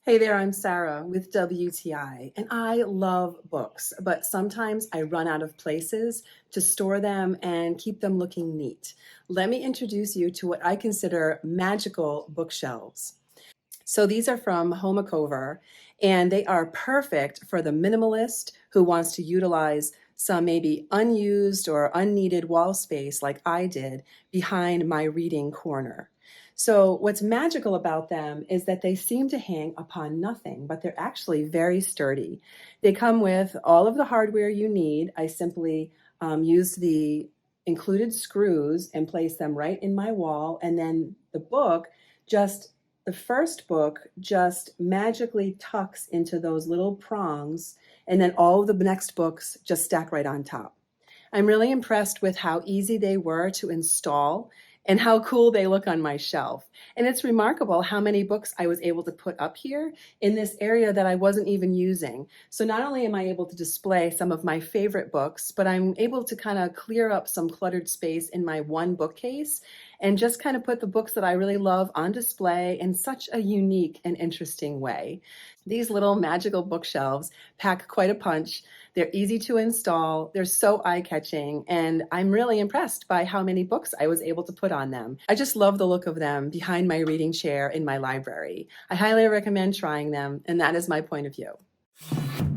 Hey there, I'm Sarah with WTI, and I love books, but sometimes I run out of places to store them and keep them looking neat. Let me introduce you to what I consider magical bookshelves. So these are from Homakover, and they are perfect for the minimalist who wants to utilize some maybe unused or unneeded wall space like I did behind my reading corner. So what's magical about them is that they seem to hang upon nothing, but they're actually very sturdy. They come with all of the hardware you need. I simply use the included screws and place them right in my wall, and then just the first book just magically tucks into those little prongs, and then all of the next books just stack right on top. I'm really impressed with how easy they were to install and how cool they look on my shelf. And it's remarkable how many books I was able to put up here in this area that I wasn't even using. So not only am I able to display some of my favorite books, but I'm able to kind of clear up some cluttered space in my one bookcase and just kind of put the books that I really love on display in such a unique and interesting way. These little magical bookshelves pack quite a punch. They're easy to install, they're so eye-catching, and I'm really impressed by how many books I was able to put on them. I just love the look of them behind my reading chair in my library. I highly recommend trying them, and that is my point of view.